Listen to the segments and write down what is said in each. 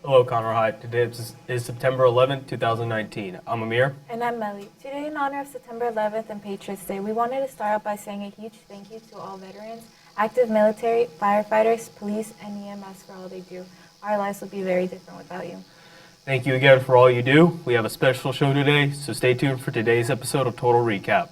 Hello, Connor. Hi. Today is September 11th, 2019. I'm Amir. And I'm Melly. Today, in honor of September 11th and Patriots Day, we wanted to start out by saying a huge thank you to all veterans, active military, firefighters, police, and EMS for all they do. Our lives would be very different without you. Thank you again for all you do. We have a special show today, so stay tuned for today's episode of Total Recap.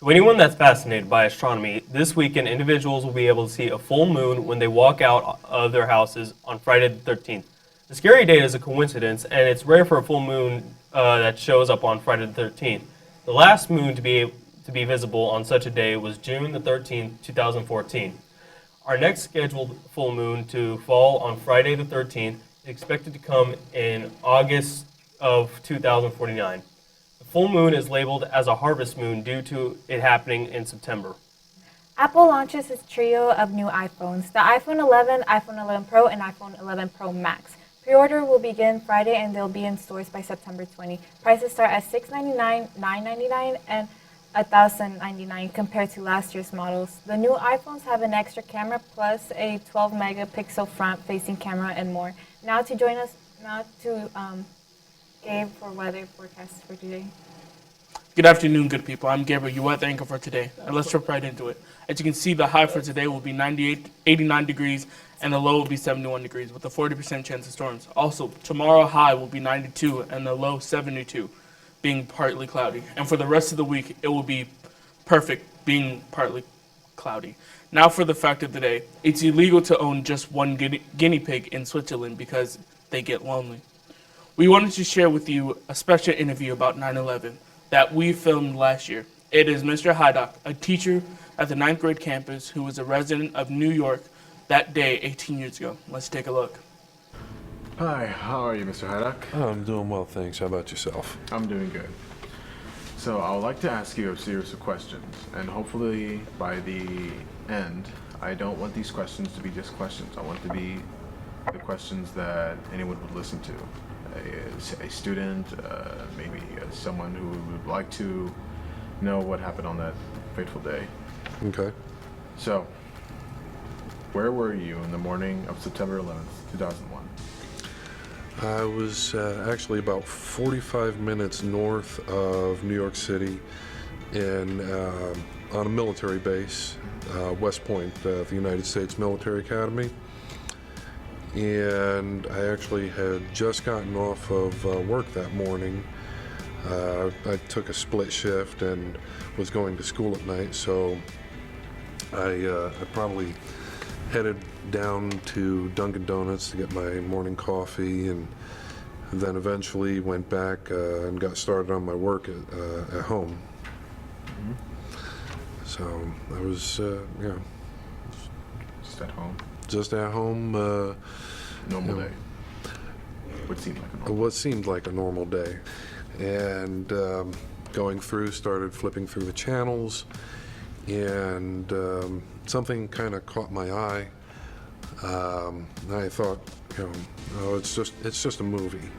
To anyone that's fascinated by astronomy, this weekend individuals will be able to see a full moon when they walk out of their houses on Friday the 13th. The scary date is a coincidence, and it's rare for a full moon that shows up on Friday the 13th. The last moon to be visible on such a day was June the 13th, 2014. Our next scheduled full moon to fall on Friday the 13th is expected to come in August of 2049. The full moon is labeled as a harvest moon due to it happening in September. Apple launches its trio of new iPhones, the iPhone 11, iPhone 11 Pro, and iPhone 11 Pro Max. Pre-order will begin Friday and they'll be in stores by September 20. Prices start at $699, $999, and $1,099 compared to last year's models. The new iPhones have an extra camera plus a 12-megapixel front-facing camera and more. Now to join us, Gabe for weather forecasts for today. Good afternoon, good people. I'm Gabriel, your weather anchor for today. And let's jump right into it. As you can see, the high for today will be 89 degrees, and the low will be 71 degrees, with a 40% chance of storms. Also, tomorrow high will be 92, and the low 72, being partly cloudy. And for the rest of the week, it will be perfect, being partly cloudy. Now for the fact of the day. It's illegal to own just one guinea pig in Switzerland because they get lonely. We wanted to share with you a special interview about 9/11 that we filmed last year. It is Mr. Hydock, a teacher at the 9th grade campus who was a resident of New York that day 18 years ago. Let's take a look. Hi, how are you, Mr. Hydock? I'm doing well, thanks. How about yourself? I'm doing good. So I would like to ask you a series of questions, and hopefully by the end, I don't want these questions to be just questions. I want to be the questions that anyone would listen to. A student, maybe someone who would like to know what happened on that fateful day. Okay. So, where were you in the morning of September 11th, 2001? I was actually about 45 minutes north of New York City on a military base, West Point, the United States Military Academy. And I actually had just gotten off of work that morning. I took a split shift and was going to school at night, so I probably headed down to Dunkin' Donuts to get my morning coffee, and then eventually went back and got started on my work at home. Mm-hmm. So I was, Just at home? just at home. Normal day? What seemed like a normal day. And going through, started flipping through the channels, and something kind of caught my eye. I thought, oh, it's just a movie.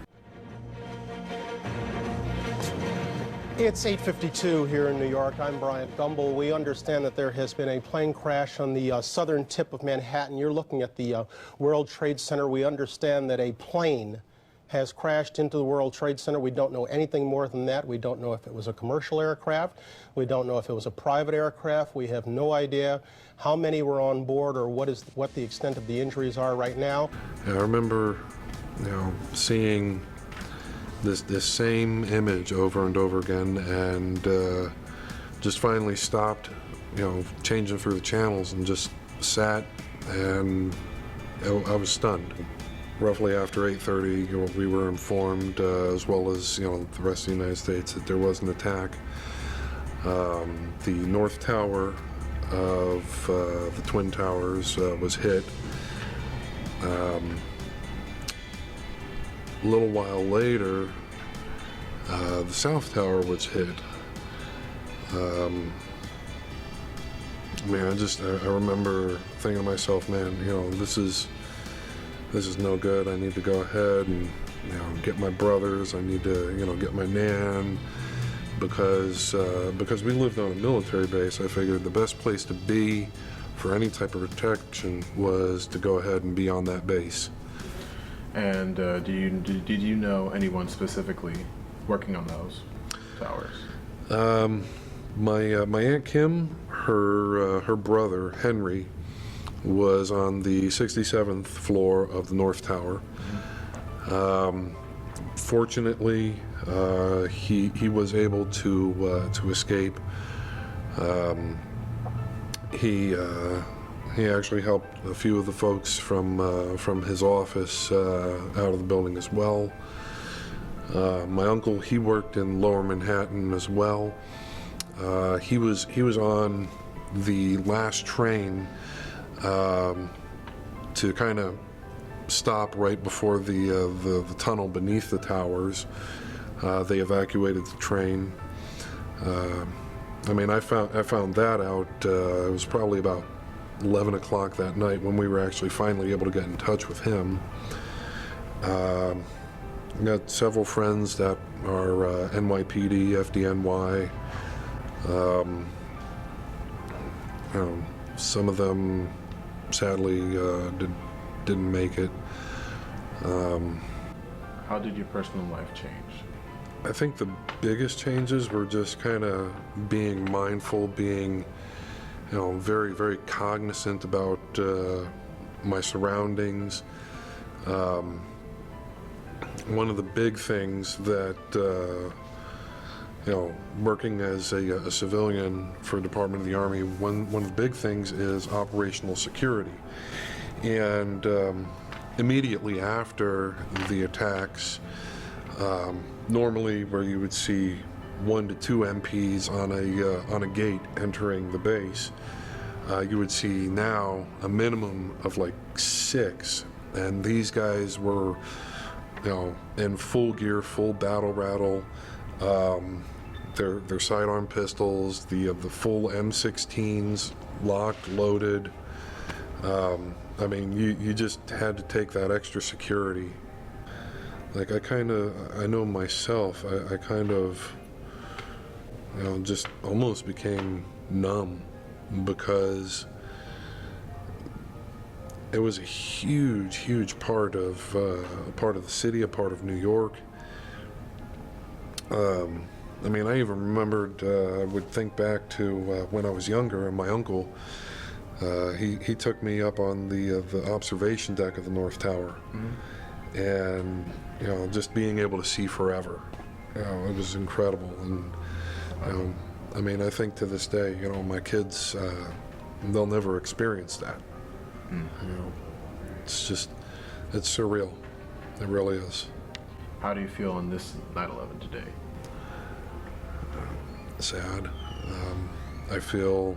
It's 8:52 here in New York. I'm Bryant Gumbel. We understand that there has been a plane crash on the southern tip of Manhattan. You're looking at the World Trade Center. We understand that a plane has crashed into the World Trade Center. We don't know anything more than that. We don't know if it was a commercial aircraft. We don't know if it was a private aircraft. We have no idea how many were on board or what the extent of the injuries are right now. I remember, seeing this same image over and over again, and just finally stopped, changing through the channels, and just sat, and I was stunned. Roughly after 8:30, we were informed, as well as the rest of the United States, that there was an attack. The North Tower of the Twin Towers was hit. a little while later, the South Tower was hit. Man, I remember thinking to myself, man, this is no good. I need to go ahead and, get my brothers. I need to, get my nan, because we lived on a military base. I figured the best place to be for any type of protection was to go ahead and be on that base. And did you know anyone specifically working on those towers? My Aunt Kim, her brother Henry, was on the 67th floor of the North Tower. Fortunately, he was able to escape. He actually helped a few of the folks from his office out of the building as well. My uncle, he worked in Lower Manhattan as well. He was on the last train to kind of stop right before the tunnel beneath the towers. They evacuated the train. I found that out. It was probably about 11 o'clock that night when we were actually finally able to get in touch with him. I got several friends that are NYPD, FDNY. Some of them sadly didn't make it. How did your personal life change? I think the biggest changes were just kind of being mindful, being, very, very cognizant about my surroundings. One of the big things that, working as a civilian for the Department of the Army, one of the big things is operational security. And immediately after the attacks, normally where you would see 1 to 2 MPs on a gate entering the base, you would see now a minimum of like 6, and these guys were, in full gear, full battle rattle, their sidearm pistols, the full M16s, locked, loaded. You just had to take that extra security. Like I know myself, I kind of, just almost became numb, because it was a huge, huge part of the city, a part of New York. I even remembered, I would think back to when I was younger, and my uncle, he took me up on the observation deck of the North Tower. Mm-hmm. And just being able to see forever, it was incredible. And I think to this day, my kids, they'll never experience that. It's surreal. It really is. How do you feel on this 9/11 today? Sad. I feel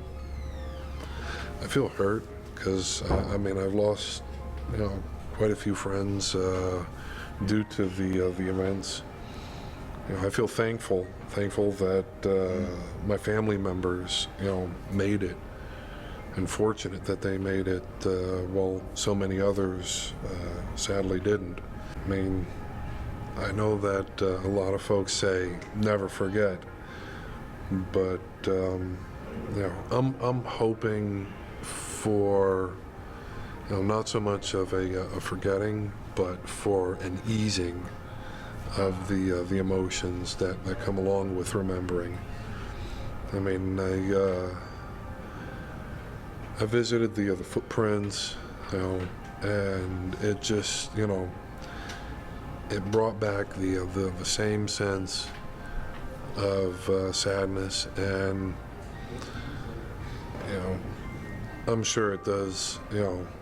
hurt, because I've lost quite a few friends due to the events. I feel thankful that my family members made it, and fortunate that they made it while so many others sadly didn't. I know that a lot of folks say never forget, but I'm hoping for not so much of a forgetting, but for an easing of the emotions that come along with remembering. I visited the footprints, and it just it brought back the same sense of sadness, and I'm sure it does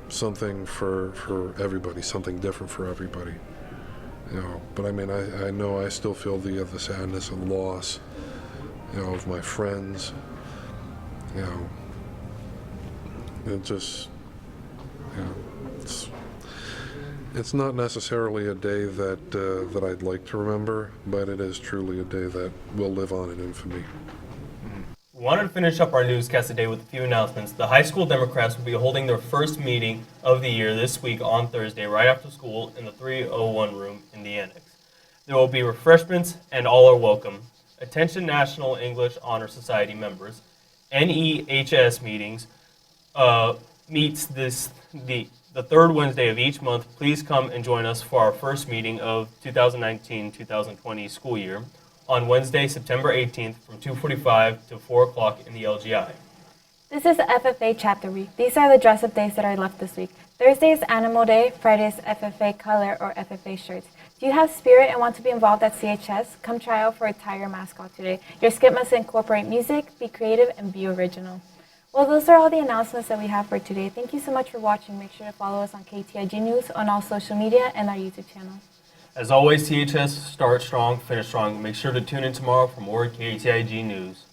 something for everybody, something different for everybody. But I know I still feel the sadness of loss, of my friends. It just, It's not necessarily a day that I'd like to remember, but it is truly a day that will live on in infamy. We wanted to finish up our newscast today with a few announcements. The high school Democrats will be holding their first meeting of the year this week on Thursday, right after school, in the 301 room in the annex. There will be refreshments, and all are welcome. Attention National English Honor Society members. NEHS meetings meets the third Wednesday of each month. Please come and join us for our first meeting of 2019-2020 school year on Wednesday, September 18th from 2:45 to 4 o'clock in the LGI. This is FFA Chapter Week. These are the dress-up days that are left this week. Thursday is Animal Day, Friday is FFA Color or FFA Shirts. Do you have spirit and want to be involved at CHS? Come try out for a Tiger mascot today. Your skit must incorporate music, be creative, and be original. Well, those are all the announcements that we have for today. Thank you so much for watching. Make sure to follow us on KTIG News on all social media and our YouTube channel. As always, CHS, start strong, finish strong. Make sure to tune in tomorrow for more KTIG news.